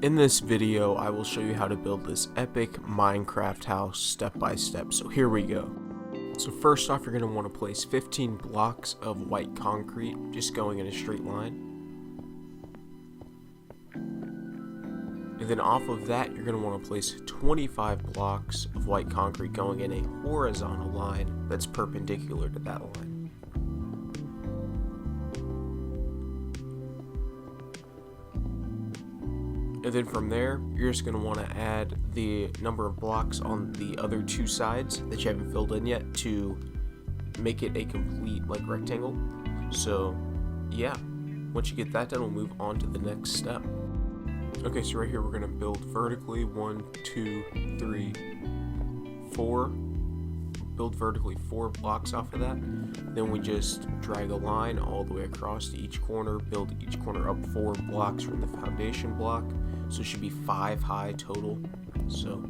In this video, I will show you how to build this epic Minecraft house step by step. So here we go. So first off, you're going to want to place 15 blocks of white concrete, just going in a straight line. And then off of that, you're going to want to place 25 blocks of white concrete going in a horizontal line that's perpendicular to that line. And then from there, you're just going to want to add the number of blocks on the other two sides that you haven't filled in yet to make it a complete rectangle. So yeah, once you get that done, we'll move on to the next step. Okay, so right here we're going to build vertically 1, 2, 3, 4. Build vertically 4 blocks off of that. Then we just drag a line all the way across to each corner, build each corner up 4 blocks from the foundation block. So it should be 5 high total. So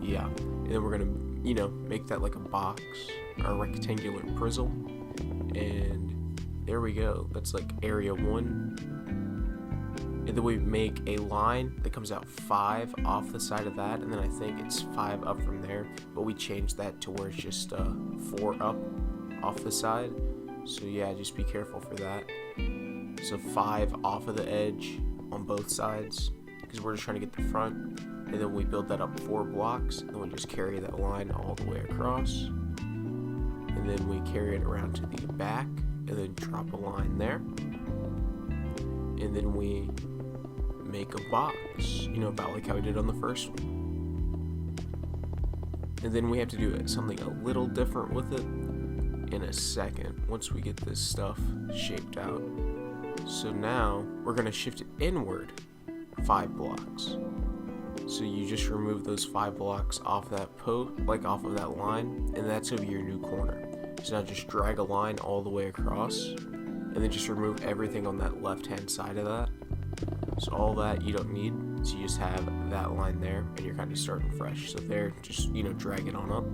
yeah, and then we're gonna make that like a box or a rectangular prism, and there we go. That's like area 1. And then we make a line that comes out 5 off the side of that, and then I think it's 5 up from there, but we changed that to where it's just 4 up off the side. So yeah, just be careful for that. So 5 off of the edge on both sides, because we're just trying to get the front. And then we build that up 4 blocks, and then we just carry that line all the way across, and then we carry it around to the back, and then drop a line there, and then we make a box, about like how we did on the first one. And then we have to do something a little different with it in a second once we get this stuff shaped out. So now we're going to shift it inward 5 blocks. So you just remove those 5 blocks off that off of that line, and that's over your new corner. So now just drag a line all the way across, and then just remove everything on that left hand side of that. So all that you don't need, so you just have that line there, and you're kind of starting fresh. So there, just drag it on up,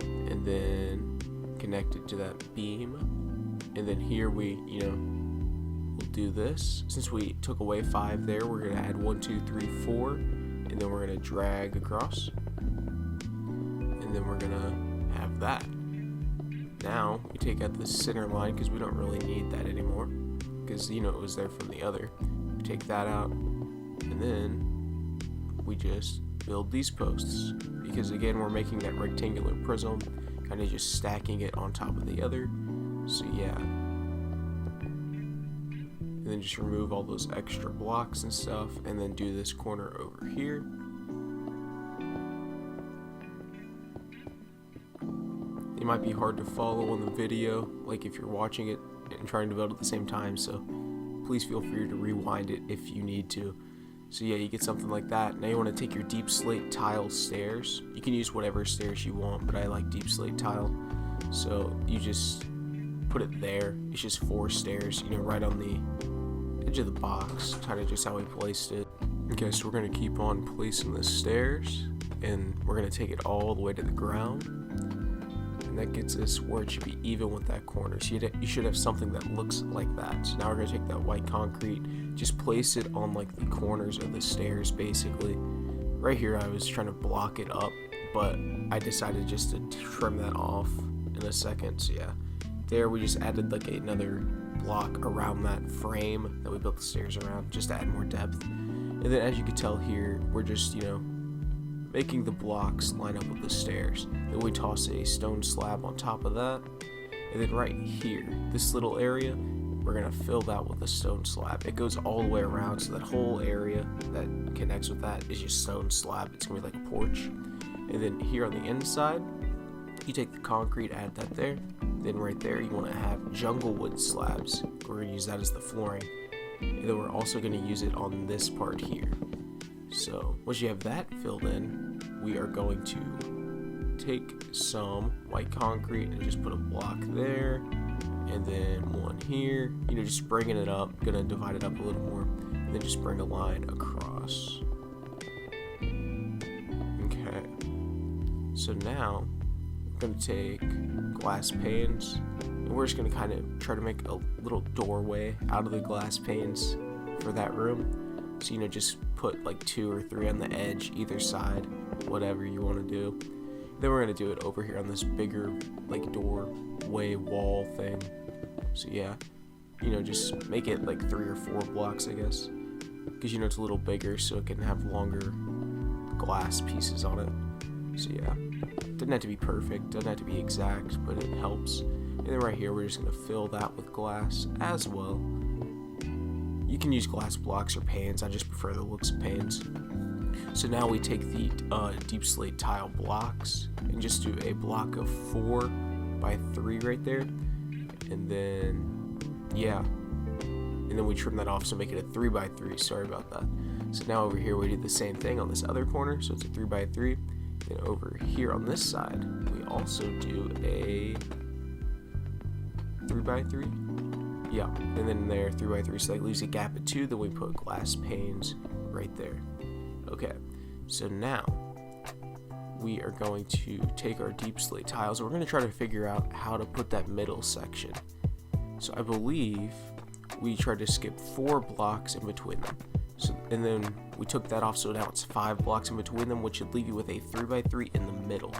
and then connect it to that beam. And then here we we'll do this. Since we took away 5 there, we're gonna add 1, 2, 3, 4, and then we're gonna drag across, and then we're gonna have that. Now we take out the center line because we don't really need that anymore, because it was there from the other. We take that out, and then we just build these posts, because again we're making that rectangular prism, kind of just stacking it on top of the other. So yeah, and then just remove all those extra blocks and stuff, and then do this corner over here. It might be hard to follow on the video, like if you're watching it and trying to build at the same time, so please feel free to rewind it if you need to. So yeah, you get something like that. Now you want to take your deep slate tile stairs. You can use whatever stairs you want, but I like deep slate tile. So you just put it there. It's just 4 stairs, right on the edge of the box, kind of just how we placed it. Okay, so we're going to keep on placing the stairs, and we're going to take it all the way to the ground. And that gets us where it should be even with that corner. So you should have something that looks like that. So now we're going to take that white concrete, just place it on the corners of the stairs basically. Right here I was trying to block it up, but I decided just to trim that off in a second. So yeah, there we just added another block around that frame that we built the stairs around, just to add more depth. And then as you can tell here, we're just making the blocks line up with the stairs. Then we toss a stone slab on top of that, and then right here, this little area, we're gonna fill that with a stone slab. It goes all the way around, so that whole area that connects with that is just stone slab. It's gonna be like a porch. And then here on the inside, you take the concrete, add that there. Then right there, you want to have jungle wood slabs. We're gonna use that as the flooring, and then we're also gonna use it on this part here. So once you have that filled in, we are going to take some white concrete and just put a block there, and then one here, just bringing it up, gonna divide it up a little more, and then just bring a line across. Okay, so now we're gonna take glass panes, and we're just gonna kind of try to make a little doorway out of the glass panes for that room. So, you know, just put like 2 or 3 on the edge, either side, whatever you want to do. Then we're going to do it over here on this bigger, like, doorway wall thing. So, yeah, you know, just make it like 3 or 4 blocks, I guess. Because, you know, it's a little bigger, so it can have longer glass pieces on it. So, yeah, doesn't have to be perfect, doesn't have to be exact, but it helps. And then right here, we're just going to fill that with glass as well. You can use glass blocks or panes. I just prefer the looks of panes. So now we take the deep slate tile blocks and just do a block of 4 by 3 right there. And then, yeah. And then we trim that off, so make it a 3 by 3. Sorry about that. So now over here, we do the same thing on this other corner. So it's a 3 by 3. Then over here on this side, we also do a 3 by 3. Yeah, and then there, 3 by 3, so that leaves a gap at 2, then we put glass panes right there. Okay, so now we are going to take our deep slate tiles, and we're going to try to figure out how to put that middle section. So I believe we tried to skip 4 blocks in between them. So, and then we took that off, so now it's 5 blocks in between them, which should leave you with a 3 by 3 in the middle.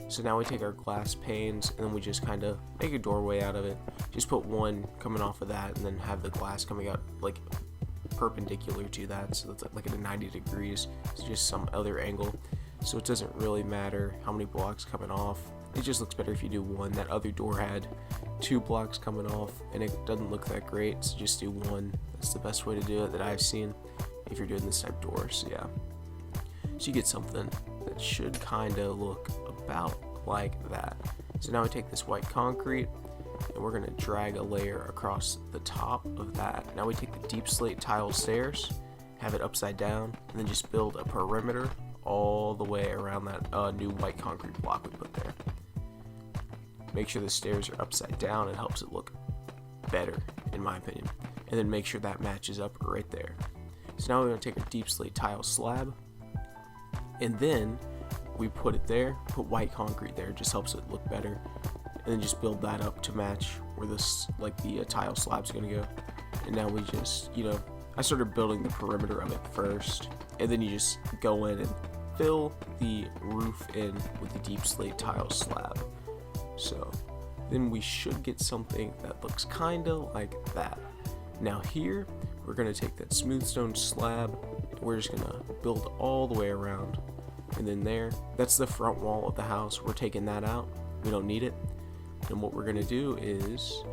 So now we take our glass panes and then we just kind of make a doorway out of it. Just put 1 coming off of that and then have the glass coming out like perpendicular to that. So it's like at 90 degrees. It's just some other angle. So it doesn't really matter how many blocks coming off. It just looks better if you do 1. That other door had 2 blocks coming off and it doesn't look that great. So just do 1. That's the best way to do it that I've seen if you're doing this type of door. So yeah. So you get something that should kind of look about like that. So now we take this white concrete and we're going to drag a layer across the top of that. Now we take the deep slate tile stairs, have it upside down, and then just build a perimeter all the way around that new white concrete block we put there. Make sure the stairs are upside down. It helps it look better, in my opinion. And then make sure that matches up right there. So now we're going to take our deep slate tile slab, and then we put it there, put white concrete there, it just helps it look better, and then just build that up to match where this, like the tile slab's gonna go. And now we just, you know, I started building the perimeter of it first, and then you just go in and fill the roof in with the deep slate tile slab. So then we should get something that looks kinda like that. Now here, we're gonna take that smooth stone slab, and we're just gonna build all the way around. And then there, that's the front wall of the house. We're taking that out. We don't need it. And what we're going to do is,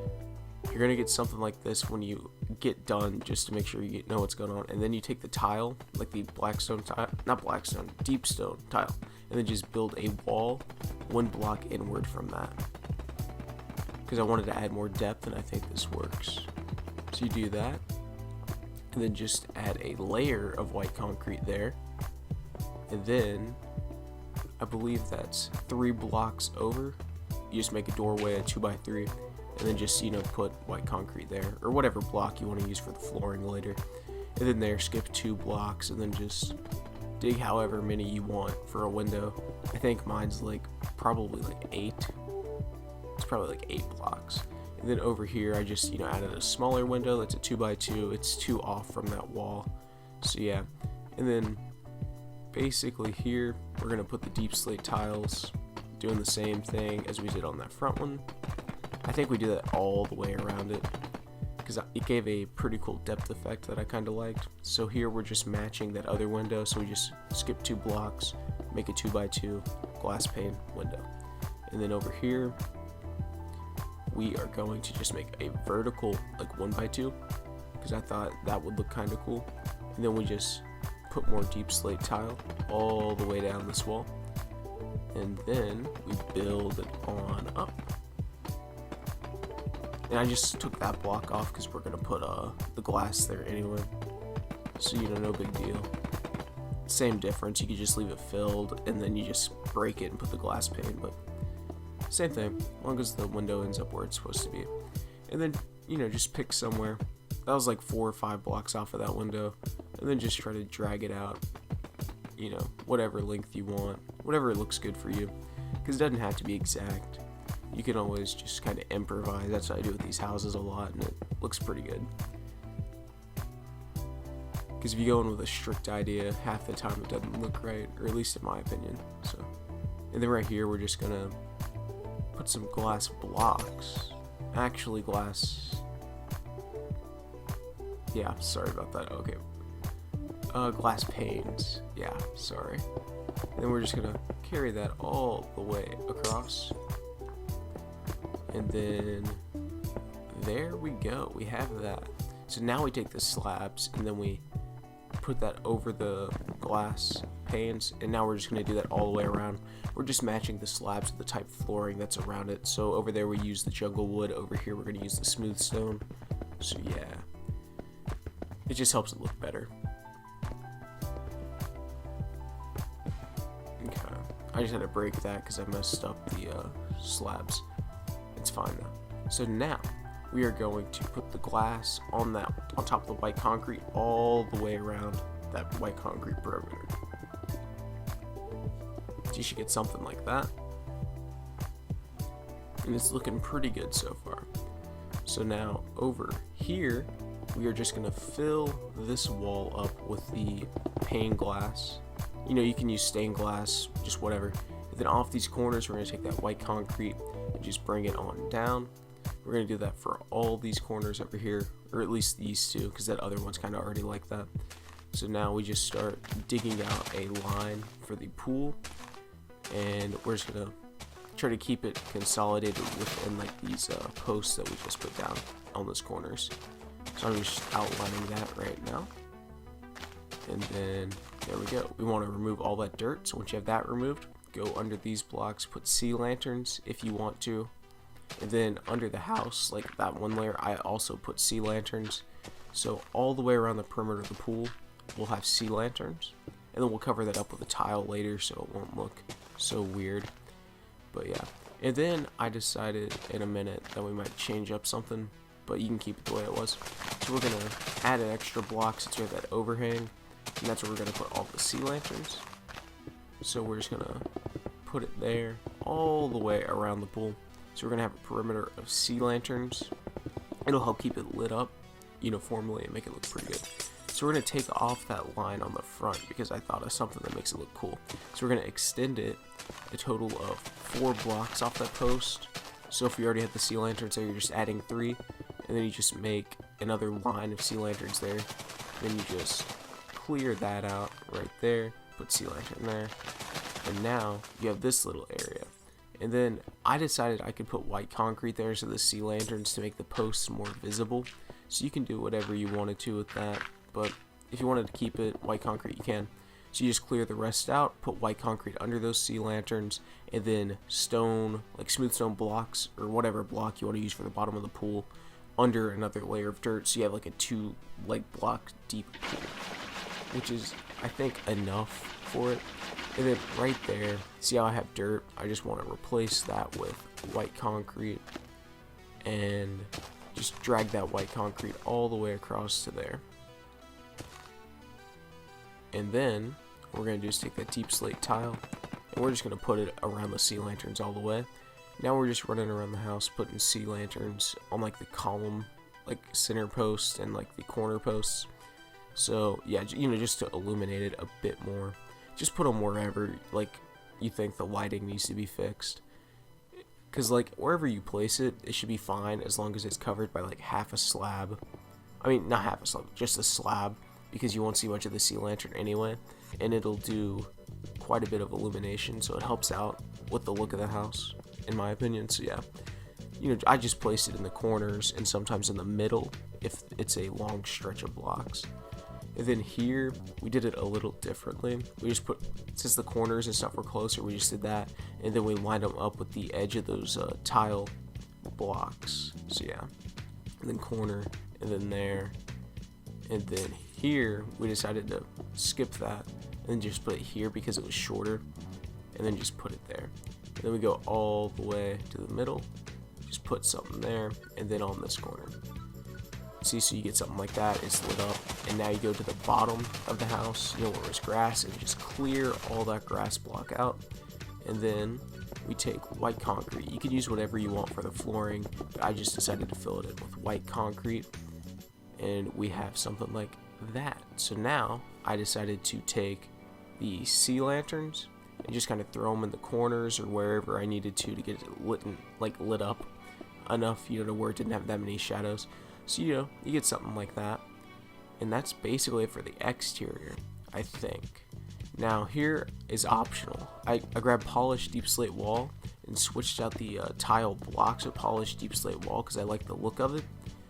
you're going to get something like this when you get done, just to make sure you know what's going on. And then you take the tile, like the blackstone tile, not blackstone, deep stone tile, and then just build a wall 1 block inward from that. Because I wanted to add more depth, and I think this works. So you do that, and then just add a layer of white concrete there. And then, I believe that's 3 blocks over. You just make a doorway, a 2 by 3, and then just, you know, put white concrete there, or whatever block you want to use for the flooring later. And then there, skip 2 blocks, and then just dig however many you want for a window. I think mine's like, probably like 8. It's probably like 8 blocks. And then over here, I just, you know, added a smaller window that's a 2 by 2. It's 2 off from that wall. So yeah, and then basically here, we're going to put the deep slate tiles, doing the same thing as we did on that front one. I think we did that all the way around it, because it gave a pretty cool depth effect that I kind of liked. So here we're just matching that other window, so we just skip 2 blocks, make a 2 by 2 glass pane window. And then over here, we are going to just make a vertical, like 1 by 2, because I thought that would look kind of cool. And then we just put more deep slate tile all the way down this wall, and then we build it on up. And I just took that block off because we're gonna put the glass there anyway, so you know, no big deal. Same difference, you could just leave it filled and then you just break it and put the glass pane, but same thing, as long as the window ends up where it's supposed to be. And then, you know, just pick somewhere. That was like 4 or 5 blocks off of that window, and then just try to drag it out, you know, whatever length you want, whatever looks good for you, because it doesn't have to be exact. You can always just kind of improvise. That's what I do with these houses a lot, and it looks pretty good. Because if you go in with a strict idea, half the time it doesn't look right, or at least in my opinion. So, and then right here we're just gonna put some glass blocks. Actually, glass. Yeah, sorry about that. Okay. Glass panes. Yeah, sorry. And then we're just gonna carry that all the way across. And then there we go. We have that. So now we take the slabs and then we put that over the glass panes, and now we're just going to do that all the way around. We're just matching the slabs to the type of flooring that's around it. So over there we use the jungle wood, over here we're going to use the smooth stone. So yeah, it just helps it look better. Okay, I just had to break that because I messed up the slabs. It's fine though. So now we are going to put the glass on top of the white concrete all the way around that white concrete perimeter. So you should get something like that. And it's looking pretty good so far. So now over here, we are just gonna fill this wall up with the pane glass. You know, you can use stained glass, just whatever. And then off these corners, we're gonna take that white concrete and just bring it on down. We're going to do that for all these corners over here, or at least these two, because that other one's kind of already like that. So now we just start digging out a line for the pool, and we're just going to try to keep it consolidated within like these posts that we just put down on those corners. So I'm just outlining that right now. And then there we go. We want to remove all that dirt, so once you have that removed, go under these blocks, put sea lanterns if you want to. And then under the house, like that one layer, I also put sea lanterns. So all the way around the perimeter of the pool, we'll have sea lanterns. And then we'll cover that up with a tile later so it won't look so weird. But yeah. And then I decided in a minute that we might change up something, but you can keep it the way it was. So we're going to add an extra block since we have that overhang. And that's where we're going to put all the sea lanterns. So we're just going to put it there all the way around the pool. So we're going to have a perimeter of sea lanterns. It'll help keep it lit up uniformly and make it look pretty good. So we're going to take off that line on the front because I thought of something that makes it look cool. So we're going to extend it a total of 4 blocks off that post. So if you already have the sea lanterns there, you're just adding 3. And then you just make another line of sea lanterns there. Then you just clear that out right there. Put sea lantern there. And now you have this little area. And then I decided I could put white concrete there so the sea lanterns to make the posts more visible. So you can do whatever you wanted to with that, but if you wanted to keep it white concrete, you can. So you just clear the rest out, put white concrete under those sea lanterns, and then stone, like smooth stone blocks, or whatever block you want to use for the bottom of the pool, under another layer of dirt, so you have like a 2 block deep pool, which is, I think, enough for it. And then right there, see how I have dirt? I just want to replace that with white concrete and just drag that white concrete all the way across to there. And then what we're going to do is take that deep slate tile and we're just going to put it around the sea lanterns all the way. Now we're just running around the house putting sea lanterns on like the column, like center post and like the corner posts. So yeah, just to illuminate it a bit more. Just put them wherever like you think the lighting needs to be fixed, because like wherever you place it, it should be fine as long as it's covered by like half a slab. I mean, not half a slab, just a slab, because you won't see much of the sea lantern anyway, and it'll do quite a bit of illumination, so it helps out with the look of the house, in my opinion. So yeah, I just placed it in the corners and sometimes in the middle if it's a long stretch of blocks. And then here, we did it a little differently. We just put, since the corners and stuff were closer, we just did that. And then we lined them up with the edge of those tile blocks. So yeah, and then corner, and then there. And then here, we decided to skip that and then just put it here because it was shorter. And then just put it there. And then we go all the way to the middle. Just put something there, and then on this corner. See, so you get something like that, it's lit up, and now you go to the bottom of the house, where there's grass, and just clear all that grass block out. And then we take white concrete. You can use whatever you want for the flooring, but I just decided to fill it in with white concrete. And we have something like that. So now I decided to take the sea lanterns and just kind of throw them in the corners or wherever I needed to get it lit up enough, to where it didn't have that many shadows. So you get something like that. And that's basically it for the exterior, I think. Now here is optional. I grabbed polished deep slate wall and switched out the tile blocks with polished deep slate wall because I like the look of it,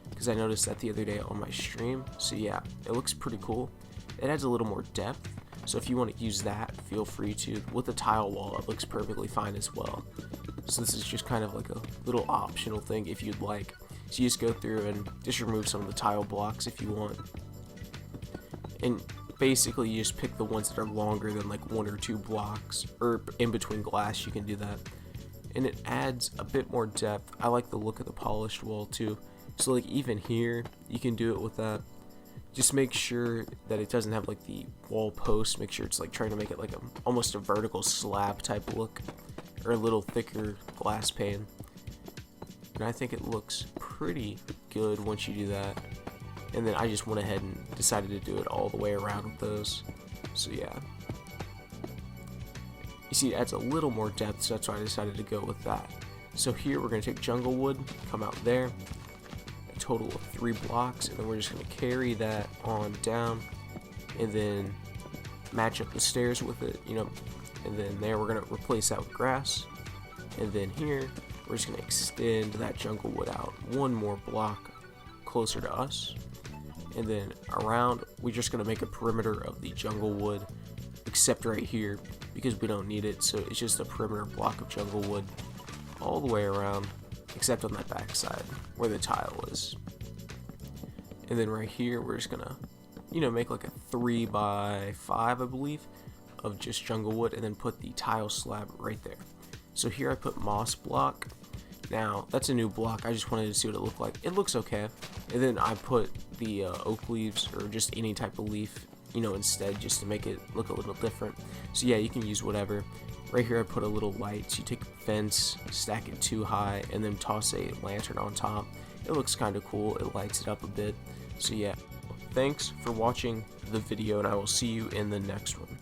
because I noticed that the other day on my stream. So yeah, it looks pretty cool. It adds a little more depth, so if you want to use that, feel free to. With the tile wall, it looks perfectly fine as well. So this is just kind of like a little optional thing if you'd like. So you just go through and just remove some of the tile blocks if you want. And basically you just pick the ones that are longer than like 1 or 2 blocks, or in between glass, you can do that. And it adds a bit more depth. I like the look of the polished wall too. So like even here, you can do it with that. Just make sure that it doesn't have like the wall post. Make sure it's like trying to make it like almost a vertical slab type look, or a little thicker glass pane. And I think it looks pretty good once you do that. And then I just went ahead and decided to do it all the way around with those. So yeah. You see, it adds a little more depth, so that's why I decided to go with that. So here we're going to take jungle wood, come out there, a total of 3 blocks, and then we're just going to carry that on down, and then match up the stairs with it, and then there we're going to replace that with grass, and then here we're just going to extend that jungle wood out 1 more block closer to us. And then around, we're just going to make a perimeter of the jungle wood, except right here, because we don't need it. So it's just a perimeter block of jungle wood all the way around, except on that back side where the tile is. And then right here, we're just going to, make like a 3x5, I believe, of just jungle wood, and then put the tile slab right there. So here I put moss block. Now, that's a new block. I just wanted to see what it looked like. It looks okay. And then I put the oak leaves, or just any type of leaf, instead, just to make it look a little different. So yeah, you can use whatever. Right here I put a little light. So you take a fence, stack it 2 high, and then toss a lantern on top. It looks kind of cool. It lights it up a bit. So yeah, thanks for watching the video, and I will see you in the next one.